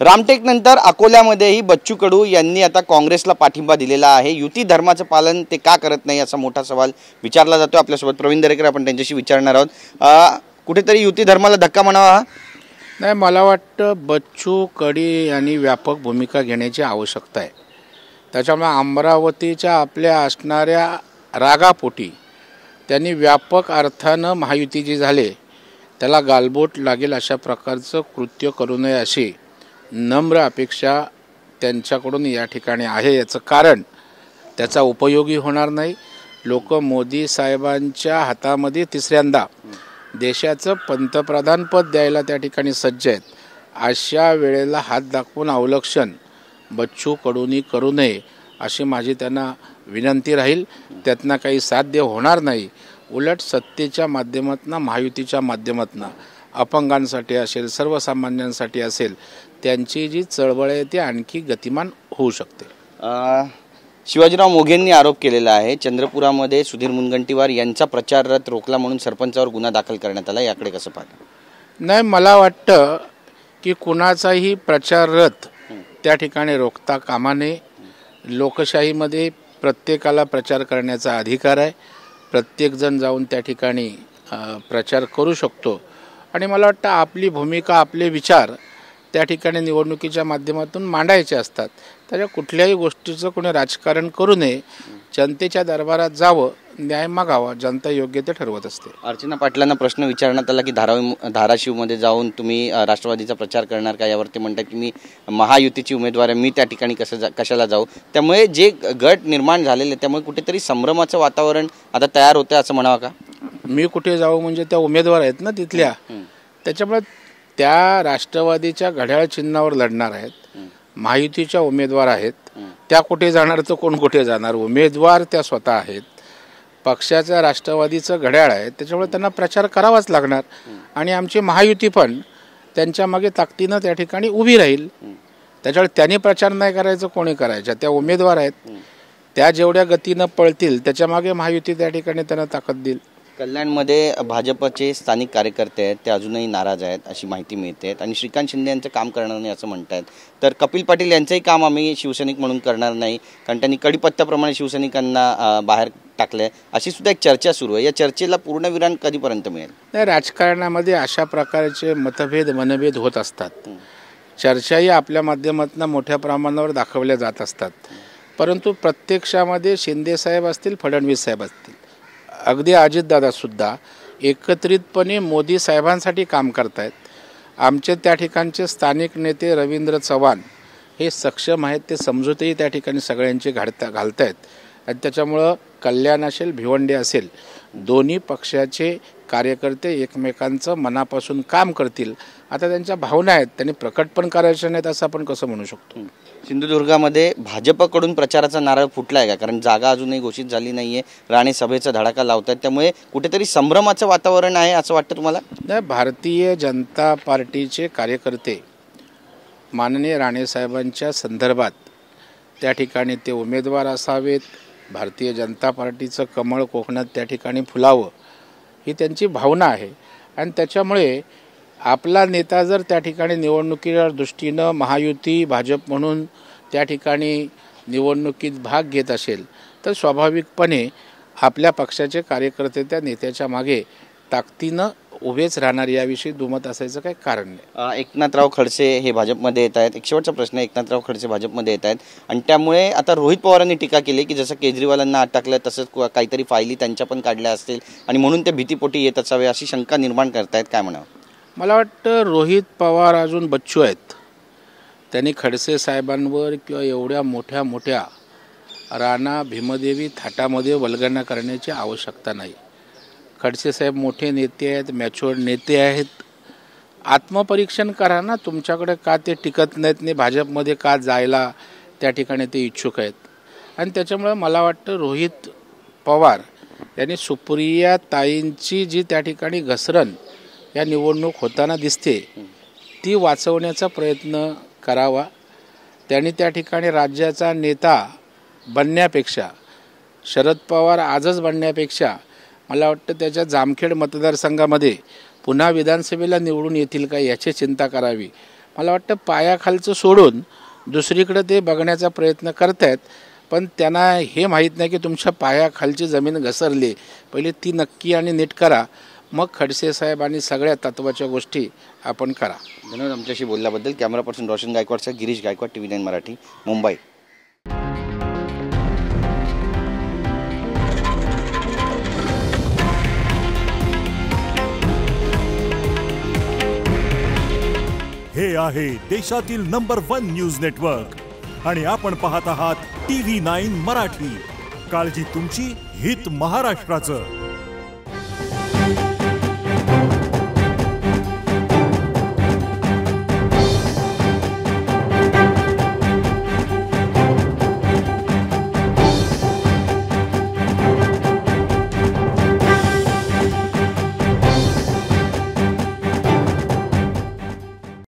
रामटेकनंतर अकोल्यामध्येही बच्चू कडू यांनी आता काँग्रेसला पाठिंबा दिलेला आहे। युती धर्माचं पालन ते का करत नाही असा मोठा सवाल विचारला जातो। आपल्यासोबत प्रवीण दरेकर आपण त्यांच्याशी विचारणार आहोत। कुठेतरी युती धर्माला धक्का म्हणावा? नाही, मला वाटतं बच्चू कडू यांनी व्यापक भूमिका घेण्याची आवश्यकता आहे। त्याच्यामुळे अमरावतीच्या आपल्या असणाऱ्या रागापोटी त्यांनी व्यापक अर्थानं महायुती जी झाले त्याला गालबोट लागेल अशा प्रकारचं कृत्य करू नये अशी नम्र अपेक्षा त्यांच्याकडून या ठिकाणी आहे। याचं कारण त्याचा उपयोगी होणार नाही। लोक मोदी साहेबांच्या हातामध्ये तिसऱ्यांदा देशाचं पंतप्रधानपद द्यायला त्या ठिकाणी सज्ज आहेत। अशा वेळेला हात दाखवून अवलक्षण बच्चू कडूंनी करू नये अशी माझी त्यांना विनंती राहील। त्यातनं काही साध्य होणार नाही। उलट सत्तेच्या माध्यमातून महायुतीच्या माध्यमातून अपंगांसाठी असेल सर्वसामान्यांसाठी असेल त्यांची जी चळवळ आहे ती आणखी गतिमान होऊ शकते। शिवाजीराव मोघेंनी आरोप केलेला आहे चंद्रपुरामध्ये सुधीर मुनगंटीवार यांचा प्रचार रथ रोखला म्हणून सरपंचावर गुन्हा दाखल करण्यात आला। याकडे कसं पाहता? नाही, मला वाटतं की कुणाचाही प्रचार रथ त्या ठिकाणी रोखता कामा नये। लोकशाहीमध्ये प्रत्येकाला प्रचार करण्याचा अधिकार आहे। प्रत्येकजण जाऊन त्या ठिकाणी प्रचार करू शकतो आणि मला वाटतं आपली भूमिका आपले विचार त्या ठिकाणी निवडणुकीच्या माध्यमातून मांडायचे असतात। त्याच्या कुठल्याही गोष्टीचं कोणी राजकारण करू नये। जनतेच्या दरबारात जावं, न्याय मागावा, जनता योग्य ते ठरवत असते। अर्चना पाटलांना प्रश्न विचारण्यात आला की धाराशिवमध्ये जाऊन तुम्ही राष्ट्रवादीचा प्रचार करणार का? यावर ते म्हणतात की मी महायुतीची उमेदवार आहे, मी त्या ठिकाणी कशाला जाऊ? त्यामुळे जे गट निर्माण झालेले त्यामुळे कुठेतरी संभ्रमाचं वातावरण आता तयार होतं असं म्हणावं का? मी कुठे जाऊ म्हणजे त्या उमेदवार आहेत ना तिथल्या, त्याच्यामुळे त्या राष्ट्रवादीच्या घड्याळ चिन्हावर लढणार आहेत। महायुतीच्या उमेदवार आहेत, त्या कुठे जाणार तर कोण कुठे जाणार? उमेदवार त्या स्वतः आहेत, पक्षाच्या राष्ट्रवादीचं घड्याळ आहे, त्याच्यामुळे त्यांना प्रचार करावाच लागणार आणि आमची महायुती पण त्यांच्या मागे ताकदीनं त्या ठिकाणी उभी राहील। त्याच्यामुळे त्यांनी प्रचार नाही करायचं, कोणी करायचं? त्या उमेदवार आहेत, त्या जेवढ्या गतीनं पळतील त्याच्या मागे महायुती त्या ठिकाणी त्यांना ताकद देईल। कल्याणमध्ये भाजपचे स्थानिक कार्यकर्ते आहेत ते अजूनही नाराज आहेत अशी माहिती मिळते आणि श्रीकांत शिंदे यांचं काम करणार नाही असं म्हणतात। तर कपिल पाटील यांचंही काम आम्ही शिवसैनिक म्हणून करणार नाही कारण त्यांनी कडीपत्त्याप्रमाणे शिवसैनिकांना बाहेर टाकलंय अशी सुद्धा एक चर्चा सुरू आहे। या चर्चेला पूर्णविराम कधीपर्यंत मिळेल? नाही, राजकारणामध्ये अशा प्रकारचे मनभेद होत असतात। चर्चाही आपल्या माध्यमातून मोठ्या प्रमाणावर दाखवल्या जात असतात, परंतु प्रत्यक्षामध्ये शिंदे साहेब असतील, फडणवीस साहेब असतील, अगदी अजितदादासुद्धा एकत्रितपणे मोदी साहेबांसाठी काम करतायत। आमचे त्या ठिकाणचे स्थानिक नेते रवींद्र चव्हाण हे सक्षम आहेत, ते समजूतही त्या ठिकाणी सगळ्यांचे घालतायत आणि त्याच्यामुळं कल्याण असेल भिवंडी असेल दोन्ही पक्षाचे कार्यकर्ते एकमेकांचं मनापासून काम करतील। आता त्यांच्या भावना आहेत, त्यांनी प्रकट पण करायच्या नाहीत असं आपण कसं म्हणू शकतो? सिंधुदुर्गामध्ये भाजपकडून प्रचाराचा नारळ फुटला आहे का? कारण जागा अजूनही घोषित झाली नाहीये, राणे सभेचा धडाका लावतात, त्यामुळे कुठेतरी संभ्रमाचं वातावरण आहे असं वाटतं तुम्हाला? नाही, भारतीय जनता पार्टीचे कार्यकर्ते माननीय राणे साहेबांच्या संदर्भात त्या ठिकाणी ते उमेदवार असावेत, भारतीय जनता पार्टीचं कमळ कोकणात त्या ठिकाणी फुलावं ही त्यांची भावना आहे आणि त्याच्यामुळे आपला नेता जर त्या ठिकाणी निवडणुकीच्या दृष्टीनं महायुती भाजप म्हणून त्या ठिकाणी निवडणुकीत भाग घेत असेल तर स्वाभाविकपणे आपल्या पक्षाचे कार्यकर्ते त्या नेत्याच्या मागे ताकदीनं उभेच राहणार, याविषयी दुमत असायचं काही कारण नाही। एकनाथराव खडसे हे भाजपमध्ये येत आहेत। एक शेवटचा प्रश्न, एकनाथराव खडसे भाजपमध्ये येत आहेत आणि त्यामुळे आता रोहित पवारांनी टीका केली की जसं केजरीवालांना अटकलं तसंच काहीतरी फायली त्यांच्या पण काढल्या असतील आणि म्हणून ते भीतीपोटी येत असावे अशी शंका निर्माण करतायत, काय म्हणावं? मला वाटतं रोहित पवार अजून बच्चू आहेत, त्यांनी खडसे साहेबांवर किंवा एवढ्या मोठ्या राणा भीमदेवी थाटामध्ये वल्गना करण्याची आवश्यकता नाही। खडसे साहेब मोठे नेते आहेत, मॅच्युअर्ड नेते आहेत, आत्मपरीक्षण करा ना, तुमच्याकडे का ते टिकत नाहीत आणि भाजपमध्ये का जायला त्या ठिकाणी ते इच्छुक आहेत। आणि त्याच्यामुळे मला वाटतं रोहित पवार यांनी सुप्रिया ताईंची जी त्या ठिकाणी घसरण या निवडणूक होताना दिसते ती वाचवण्याचा प्रयत्न करावा। त्यांनी त्या ठिकाणी राज्याचा नेता बनण्यापेक्षा, शरद पवार आजच बनण्यापेक्षा मला वाटतं त्याच्या जामखेड मतदारसंघामध्ये पुन्हा विधानसभेला निवडून येतील का याची चिंता करावी मला वाटतं पायाखालचं सोडून दुसरीकडे ते बघण्याचा प्रयत्न करतायत, पण त्यांना हे माहीत नाही की तुमच्या पायाखालची जमीन घसरली, पहिले ती नक्की आणि नीट करा, मग खडसे साहेब आणि सगळ्या तत्त्वाच्या गोष्टी आपण करा. धन्यवाद आमच्याशी बोलल्याबद्दल. कॅमेरा पर्सन रोशन गायकवाडसह गिरीश गायकवाड, TV9 मराठी, मुंबई. हे आहे देशातील नंबर 1 न्यूज नेटवर्क आणि आपण पाहत आहात TV9 मराठी. काळजी तुमची, हित महाराष्ट्राचं.